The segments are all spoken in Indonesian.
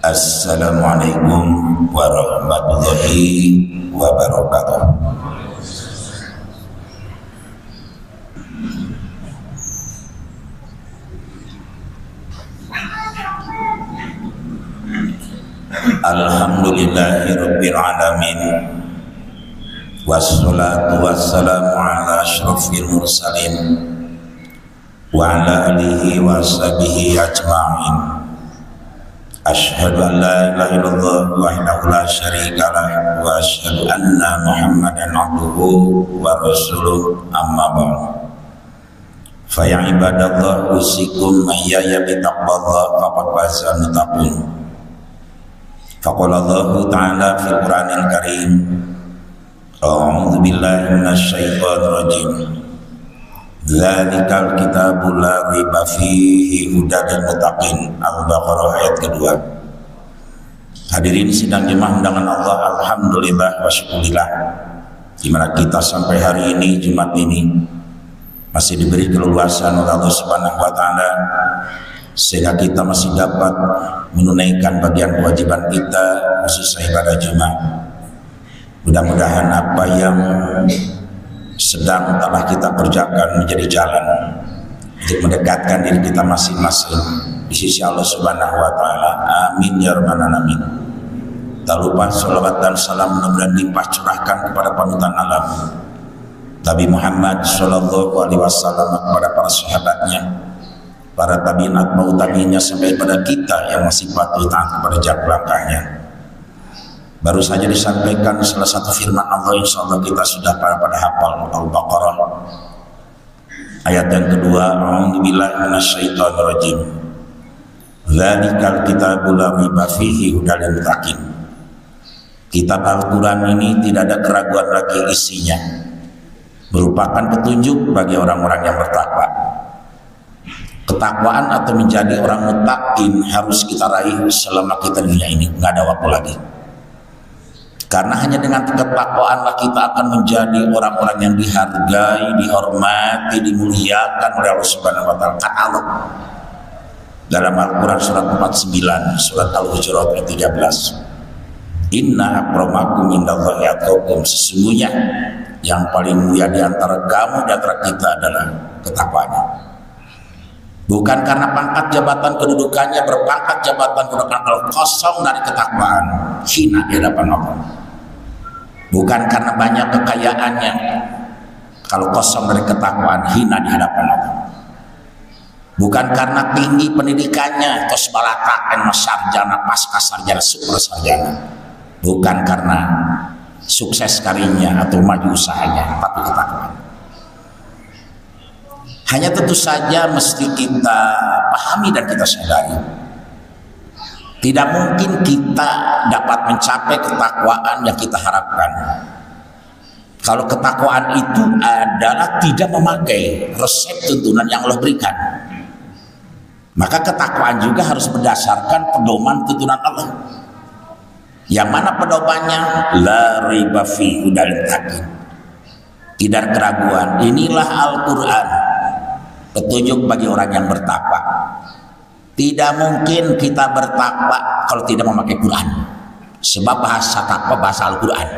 Assalamualaikum warahmatullahi wabarakatuh. Alhamdulillahirabbil alamin. Wassalatu wassalamu ala asyrafil mursalin wa ala alihi wa sahbihi ajma'in. Asyhadu an la ilaha illallah wahdahu la syarika lah wa asyhadu anna Muhammadan abduhu wa rasuluh, amma ba'd. Fa ya ibadallah, usikum mayyaya bi taqwallah faqad fazal muttaqun. Faqala Allah ta'ala fil Qur'anil Karim, a'udzu billahi minasy syaithanir rajim. Dzalikal kitabul la raiba fihi hudan lil muttaqin. Al-Baqarah ayat kedua. Hadirin sidang jemaah undangan Allah, alhamdulillah wa syukurillah, di mana kita sampai hari ini, Jumat ini, masih diberi keleluasan oleh Allah Subhanahu wa taala sehingga kita masih dapat menunaikan bagian kewajiban kita, khususnya ibadah Jumat. Mudah-mudahan apa yang sedang telah kita kerjakan menjadi jalan untuk mendekatkan diri kita masing-masing di sisi Allah Subhanahu wa taala. Amin ya rabbal alamin. Tak lupa salawat dan salam mudah-mudahan limpah curahkan kepada panutan alam Nabi Muhammad sallallahu alaihi wasallam, kepada para sahabatnya, para tabi'in atba'ut tabi'innya, sampai pada kita yang masih patuh taat kepada jejak langkahnya. Baru saja disampaikan salah satu firman Allah, insyaallah kita sudah pada hafal, Al-Baqarah ayat yang kedua. A'udzu billahi minasyaitonir rajim. Dzalikal kitabul la raiba fihi hudan lil muttaqin. Kitab Al-Qur'an ini tidak ada keraguan lagi isinya, merupakan petunjuk bagi orang-orang yang bertakwa. Ketakwaan atau menjadi orang muttaqin harus kita raih selama kita di dunia ini, nggak ada waktu lagi. Karena hanya dengan ketakwaanlah kita akan menjadi orang-orang yang dihargai, dihormati, dimuliakan oleh Allah Subhanahu wa taala. Kata Allah dalam Al-Qur'an surat 49, surat Al-Hujurat ayat 13. Inna akramakum indallahi atqakum. Sesungguhnya yang paling mulia di antara kamu, di antara kita adalah ketakwaannya. Bukan karena pangkat jabatan kedudukannya, berpangkat jabatan kedudukan, kalau kosong dari ketakwaan, hina di hadapan Allah. Bukan karena banyak kekayaannya, kalau kosong dari ketakwaan, hina di hadapan Allah. Bukan karena tinggi pendidikannya, tos balata, sarjana, pasca sarjana, super sarjana. Bukan karena sukses karirnya atau maju usahanya, tapi ketakwaan. Hanya tentu saja mesti kita pahami dan kita sadari, tidak mungkin kita dapat mencapai ketakwaan yang kita harapkan kalau ketakwaan itu adalah tidak memakai resep tuntunan yang Allah berikan. Maka ketakwaan juga harus berdasarkan pedoman tuntunan Allah, yang mana pedomannya la raiba fi hudan lil muttaqin, tidak keraguan. Inilah Al-Qur'an, petunjuk bagi orang yang bertakwa. Tidak mungkin kita bertakwa kalau tidak memakai Quran, sebab bahasa takwa bahasa Al-Quran.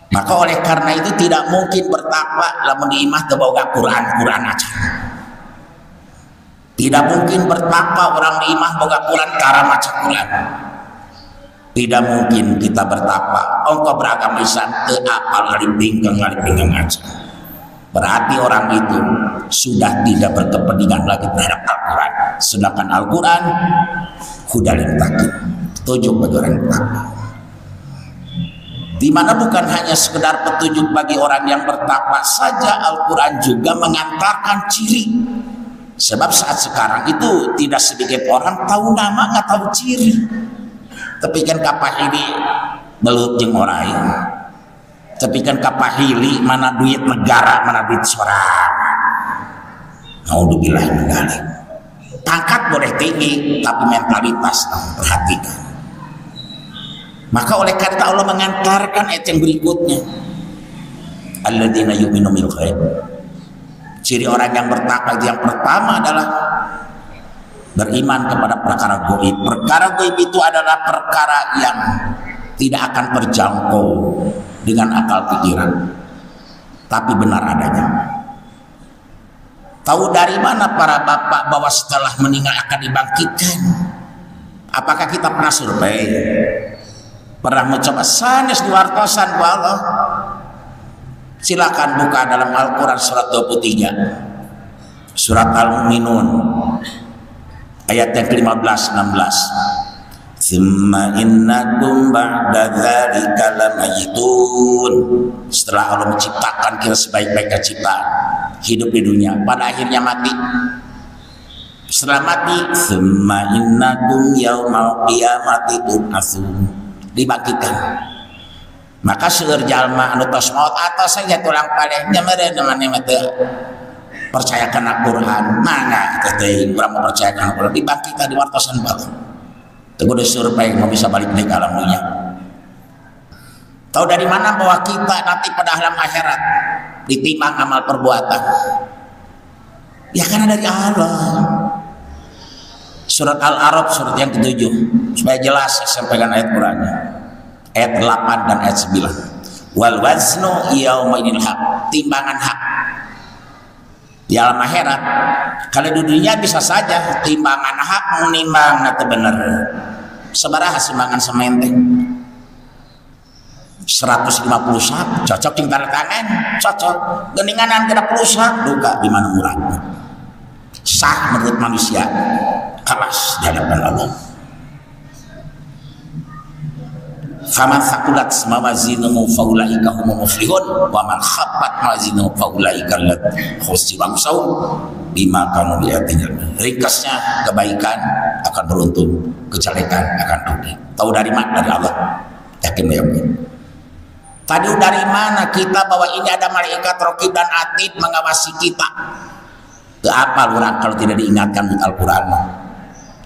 Maka oleh karena itu tidak mungkin bertakwa lamun diimah terbawa Quran aja. Tidak mungkin bertakwa orang diimah boga Quran karena maca Quran. Tidak mungkin kita bertakwa engkau beragama Islam teu apal ngalipingkeung aja. Berarti orang itu sudah tidak berkepentingan lagi terhadap Al-Quran. Sedangkan Al-Quran hudan lil muttaqin, petunjuk bagi orang yang bertakwa. Di mana bukan hanya sekedar petunjuk bagi orang yang bertakwa saja, Al-Quran juga mengantarkan ciri. Sebab saat sekarang itu tidak sedikit orang tahu nama nggak tahu ciri. Tapi kan kapah ini belut jeung orai. Tapi kan kapahili mana duit negara, mana duit sorangan. Naudzubillah min dzalik. Pangkat boleh tinggi, tapi mentalitas perhatikan. Maka oleh karena Allah mengantarkan ayat yang berikutnya, alladzina yu'minu bil ghaib. Ciri orang yang bertakwa yang pertama adalah beriman kepada perkara gaib. Perkara gaib itu adalah perkara yang tidak akan terjangkau dengan akal pikiran, tapi benar adanya. Tahu dari mana para bapak bahwa setelah meninggal akan dibangkitkan? Apakah kita pernah survei? Pernah mencoba sanes diwartosan ku Allah? Silakan buka dalam Al-Quran surat 23, surat Al-Mu'minun ayat yang ke-15-16. Tsumma innakum ba'da dzalika lamayitun. Setelah Allah menciptakan kita sebaik-baiknya ciptaan, hidup di dunia, pada akhirnya mati. Setelah mati, tsumma innakum yaumal qiyamati tub'atsun, dibangkitkan. Maka seueur jalma anu tos maot atos saja tulang palehnya mere mana teu percayakan Al-Qur'an, mana teh urang percayakan Al-Qur'an, dibangkitkan di wartosan baru. Teu kudu survei mau bisa balik deui ka alam dunya. Tahu dari mana bahwa kita nanti pada alam akhirat ditimbang amal perbuatan? Ya karena dari Allah. Surat Al-A'raf surat yang ke-7, supaya jelas saya sampaikan ayat Qur'annya. Ayat 8 dan ayat 9. Wal waznu yauma idil haq, timbangan hak. Di alam akhirat, kalau di dunia bisa saja timbangan hak menimbang nanti bener. Sabaraha timbangan sementeng? 150 sak, cocok ting tanda tangan, cocok. Geninganan kena pulusak, duka di mana murah. Sah menurut manusia, kalas di hadapan Allah. Faman thaqulat mawazinuhu faulaika humul muflihun wa man khaffat mawazinuhu faulaika alladzina khasiru anfusahum bima kanu biayatina. Ringkasnya kebaikan akan beruntung, kejelekan akan rugi. Tahu dari mana? Dari Allah. Yakin ya? Tadi dari mana kita bahwa ini ada malaikat raqib dan atid mengawasi kita? Apa orang kalau tidak diingatkan di Al-Quran?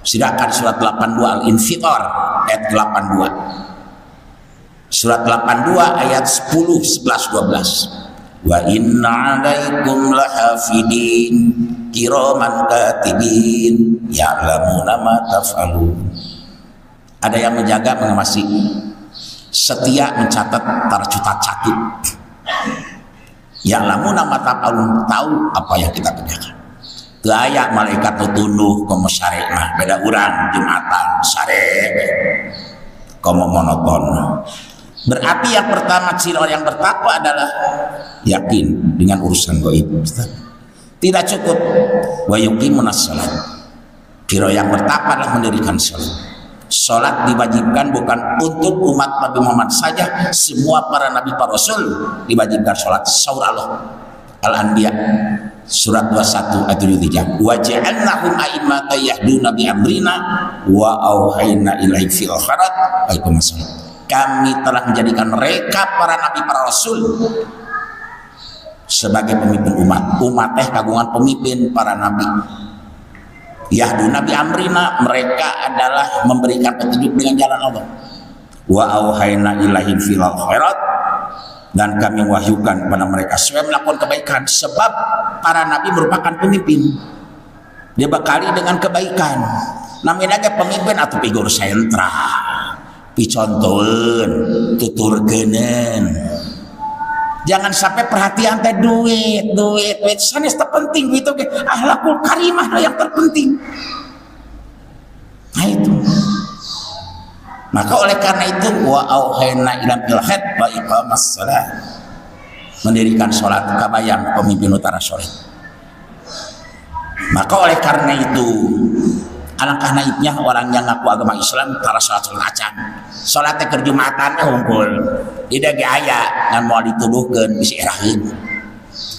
Silakan surat 82 Al-Infitar ayat 82. Surat 82 ayat 10, 11, 12. Wa inna alaikum lahafidin kiraman katibin ya'lamuna ma taf'alun. Ada yang menjaga, mengawasi, setia mencatat tercatat catut. Ya'lamuna ma taf'alun, tahu apa yang kita kerjakan. Teu aya malaikat nutunduh komo sare mah beda urang Jumatan sare komo monoton. Berarti yang pertama ciri orang yang bertakwa adalah yakin dengan urusan gaib. Tidak cukup wa yuqimunas shalah. Ciri yang bertakwa adalah mendirikan salat. Salat diwajibkan bukan untuk umat Nabi Muhammad saja, semua para nabi, para rasul diwajibkan salat. Saur Allah Al-Anbiya surat 21 ayat 73. Wa ja'alnahum a'immatan yahduna bi amrina wa auhayna ilaihim fil khairat. Waalaikumsalam. Kami telah menjadikan mereka para nabi, para rasul sebagai pemimpin umat. Umat kagungan pemimpin para nabi. Yahduna bi amrina, mereka adalah memberikan petunjuk dengan jalan Allah. Wa auhayna ilaihim fil khairat, dan kami wahyukan kepada mereka supaya melakukan kebaikan, sebab para nabi merupakan pemimpin. Dia bekali dengan kebaikan. Namanya pemimpin atau figur sentral. Picontoen, tuturkeun. Jangan sampai perhatian teh duit. Sanes terpenting itu ke akhlakul karimah yang terpenting. Nah itu. Maka oleh karena itu wa auhayna ila bilhad wa iqamas shalah, mendirikan salat kabayang pemimpin utara salat. Maka oleh karena itu alangkah naibnya orang yang ngaku agama Islam tara salat acan. Salat teh keur Jumatan hungkul. Ida ge aya ngan moal dituduhkeun bisi eraheun.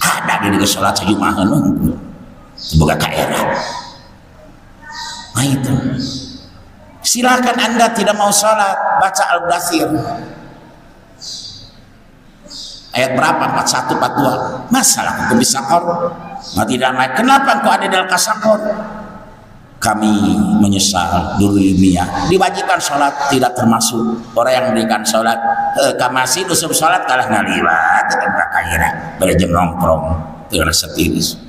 Ada di salat Jumahan hungkul. Boga kaerah. Nah itu. Silakan Anda tidak mau sholat, baca Al-Ghafir ayat berapa? 41, 42. Masalah hukum bisakor mati dan naik. Kenapa engkau ada dalam kasakor? Kami menyesal dulu dunia diwajibkan sholat tidak termasuk orang yang memberikan sholat. Kamasi dusum sholat kalah ngaliwat tetap kaira berjem nongkrong dengan setiris.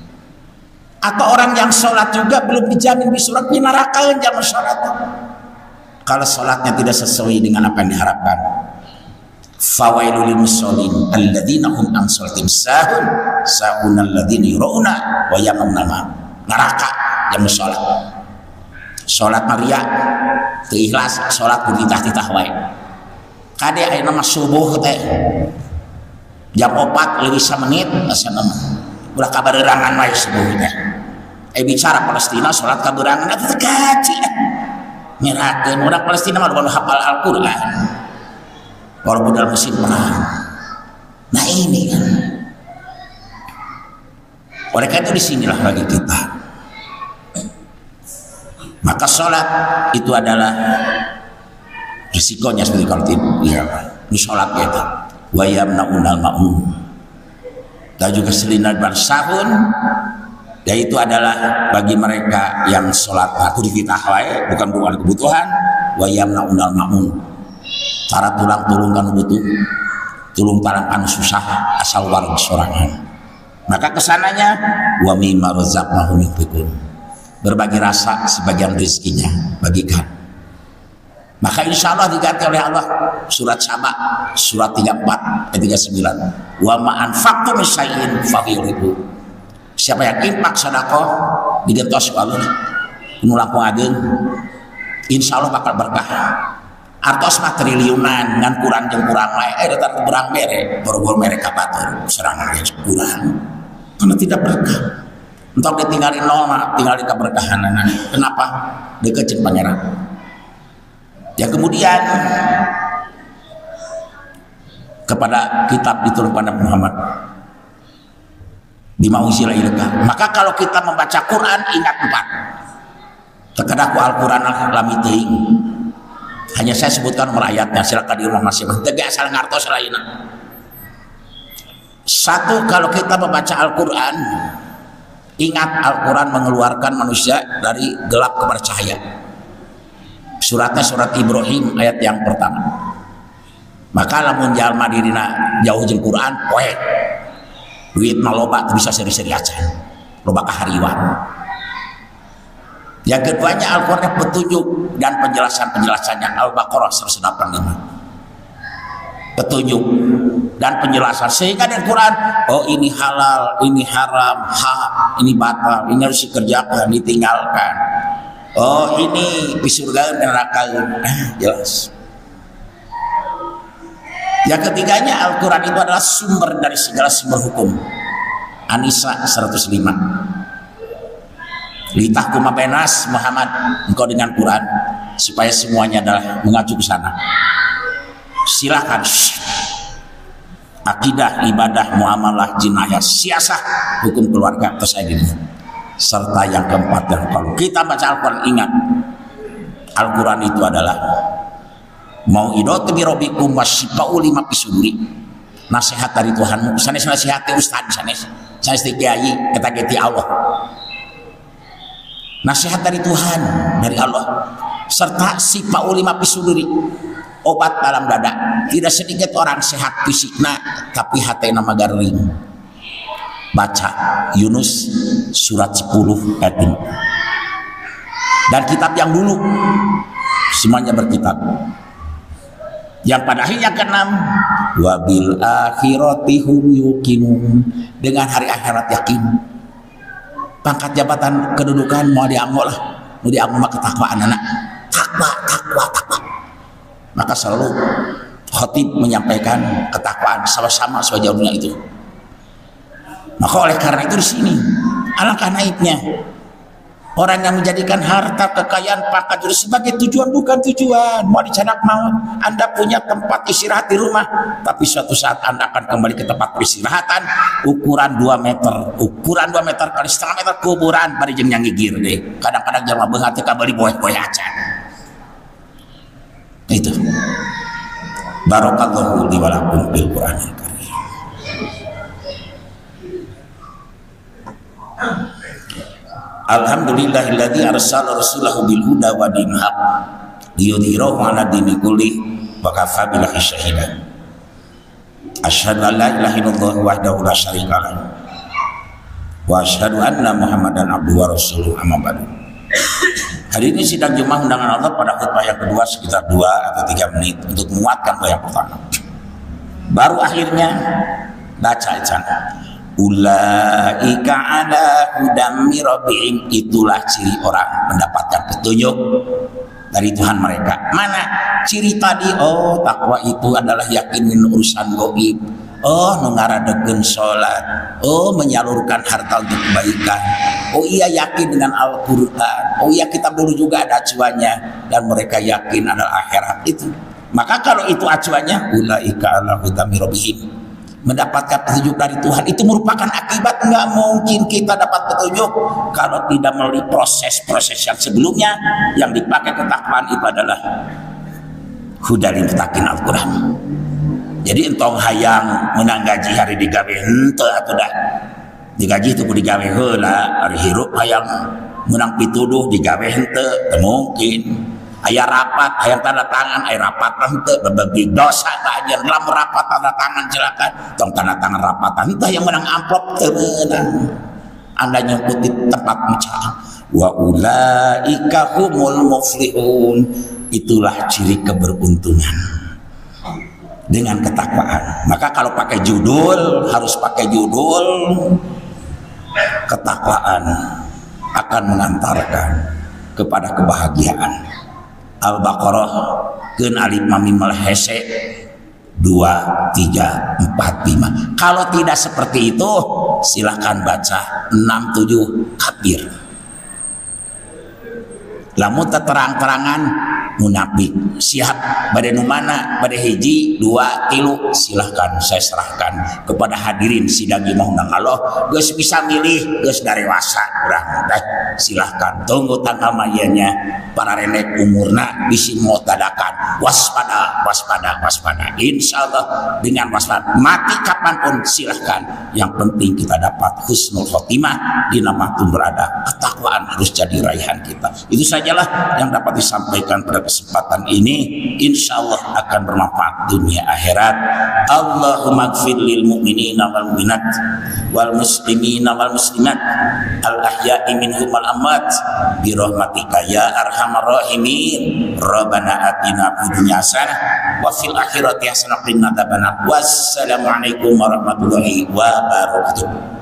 Atau orang yang sholat juga belum dijamin bisurat neraka yang jaman sholat. Kalau sholatnya tidak sesuai dengan apa yang diharapkan. Fawailul lil musallin alladzina hum an sholatim sahun alladzina yurauna wa yamnama. Neraka jaman sholat. Sholat Maria teu ikhlas, sholat ku titah-titah wae. Kade ayeuna mah subuh teh. Jam 4 leuwih 1 menit asana mah. Ulah kabarerangan wae subuh teh. Bicara Palestina sholat kaberangan itu tergaji. Nyerakeun orang Palestina mah udah hafal Al-Qur'an. Walaupun dalam musim perang. Nah ini kan. Oleh karena itu disinilah bagi kita. Maka sholat itu adalah risikonya seperti kalau ya, ini sholat itu. Wa yamna'unal ma'mum. Dan juga selinal barsahun. Yaitu adalah bagi mereka yang sholat aku dititah wae bukan bukan kebutuhan. Wa yamna'unal ma'mum. Cara tulang kan butuh, tulung parang susah asal warung sorangan. Maka kesananya wa mimma razaqnahum yunfiqun. Berbagi rasa sebagian rezekinya bagikan. Maka insya Allah diganti oleh Allah surat Saba surat 34 ayat 39. Wa ma anfaqtum min syai'in faghfirhu. Siapa yang infak sedekah digentos ku Allah nu langkung ageun insya Allah bakal berkah. Artos mah triliunan ngan kurang jeung kurang wae datang berang mere boro-boro mere ka batur serangan kurang karena tidak berkah. Entok ditinggalin nol mah tinggal di keberkahanana. Kenapa? Deket jeung pangeran. Ya kemudian kepada kitab diturunkan pada Muhammad bima uzila ilaika. Maka kalau kita membaca Quran ingat 4. Terkadang Al-Quran alami teuing. Hanya saya sebutkan ayatnya, silakan di rumah masing-masing. Teu asal ngartos lainna. 1, kalau kita membaca Al-Quran, ingat Al-Quran mengeluarkan manusia dari gelap kepada cahaya. Suratnya surat Ibrahim ayat yang pertama. Maka lamun jalma dirina jauh jeung Quran, poe. Duit mah loba bisa seri-seri acan. Loba kahariwan. Yang keduanya Al-Quran petunjuk dan penjelasan-penjelasannya. Al-Baqarah 185. Petunjuk dan penjelasan sehingga dari Quran, oh ini halal, ini haram, ini batal, ini harus dikerjakan, ditinggalkan. Oh ini di surga neraka, jelas. Yang ketiganya Al-Quran itu adalah sumber dari segala sumber hukum. An-Nisa 105. Litahkum benas Muhammad engkau dengan Quran supaya semuanya adalah mengacu ke sana. Silakan akidah, ibadah, muamalah, jinayah, siasah, hukum keluarga terus saya gini. Serta yang keempat dan kalau kita baca Al-Quran ingat Al-Quran itu adalah mau'idatu bi rabbikum wasyifa'u lima fisuduri. Nasihat dari Tuhanmu. Sanes nasihat ustaz sanes kiai eta ge ti Allah. Nasihat dari Tuhan, dari Allah, serta sifa'u lima fisuduri, obat dalam dada. Tidak sedikit orang sehat fisiknya, tapi hatena magaring. Baca Yunus surat 10 ayat 5. Dan kitab yang dulu semuanya berkitab. Yang pada akhirnya ke-6 wabil akhirati hum yuqinun, dengan hari akhirat yakin. Pangkat jabatan kedudukan mau diambil lah, mau diambil mah ketakwaan anak, takwa. Maka selalu khotib menyampaikan ketakwaan sama-sama sewajarnya itu. Maka oleh karena itu di sini alangkah naiknya orang yang menjadikan harta, kekayaan, pangkat jadi sebagai tujuan, bukan tujuan. Mau dicanak maut, Anda punya tempat istirahat di rumah, tapi suatu saat Anda akan kembali ke tempat peristirahatan ukuran 2 meter, kali setengah meter kuburan bari jeung yang ngigir deh. Kadang-kadang jelema beungat teh kabali boeh-boeh acan. Itu. Barakallahu li wa lakum bil Qur'anil Karim. Alhamdulillahilladzi arsala rasulahu bil huda wa dinil haq liyudhhirahu 'ala dini kulli wa kafa billahi shahida. Asyhadu an la ilaha illallah wahdahu la syarika lahu wa asyhadu anna Muhammadan abduhu wa rasuluhu amma ba'du. Hari ini sidang Jumat undangan Allah pada khutbah yang kedua sekitar 2 atau 3 menit untuk menguatkan poin yang pertama. Baru akhirnya baca ejaan ulaika ala hudam min rabbihim, itulah ciri orang mendapatkan petunjuk dari Tuhan mereka. Mana ciri tadi? Oh, takwa itu adalah yakin dengan urusan gaib. Oh, ngaradekeun salat. Oh, menyalurkan harta untuk kebaikan. Oh iya, yakin dengan Al-Qur'an. Oh iya, kita dulu juga ada acuannya, dan mereka yakin adalah akhirat itu. Maka kalau itu acuannya ulaika ala hudam min rabbihim, mendapatkan petunjuk dari Tuhan, itu merupakan akibat. Nggak mungkin kita dapat petunjuk kalau tidak melalui proses-proses yang sebelumnya. Yang dipakai ketakwaan itu adalah hudalil muttaqin Al-Quran. Jadi entong hayang menang gaji hari digawe henteu atuh dah digaji itu digawe heula, hari hirup hayang menang pituduh digawe henteu mungkin. Aya rapat, aya tanda tangan, aya rapat henteu berbagi dosa aja dalam rapat tanda tangan silakan. Tong tanda tangan rapatan teh yang menang amplop teu meunang. Anda nyebut di tempat mencari. Wa ulaika humul muflihun. Itulah ciri keberuntungan dengan ketakwaan. Maka kalau pakai judul harus pakai judul ketakwaan akan mengantarkan kepada kebahagiaan. Al-Baqarah keun alif lam mim hese 2, 3, 4, 5. Kalau tidak seperti itu silahkan baca 6, 7 kafir. Lamun terang-terangan munafik siap bade nu mana bade hiji 2 3 silahkan saya serahkan kepada hadirin sidang Jumat undang Allah. Geus bisa milih, geus darewasa urang teh silahkan tunggu tanggal mayanya para renek umurna bisi mutadakan waspada waspada waspada. Insyaallah dengan waspada mati kapanpun silahkan, yang penting kita dapat husnul khotimah di namatun berada. Ketakwaan harus jadi raihan kita. Itu sajalah yang dapat disampaikan pada kesempatan ini, insyaallah akan bermanfaat dunia akhirat. Allahumma ighfir lil mu'minina wal mu'minat wal muslimina wal muslimat al ahya'i minhum wal amwat bi rahmatika ya arhamar rahimin. Rabbana atina fid dunya hasanah wa fil akhirati hasanah wa qina adzabannar. Wassalamu alaikum warahmatullahi wabarakatuh.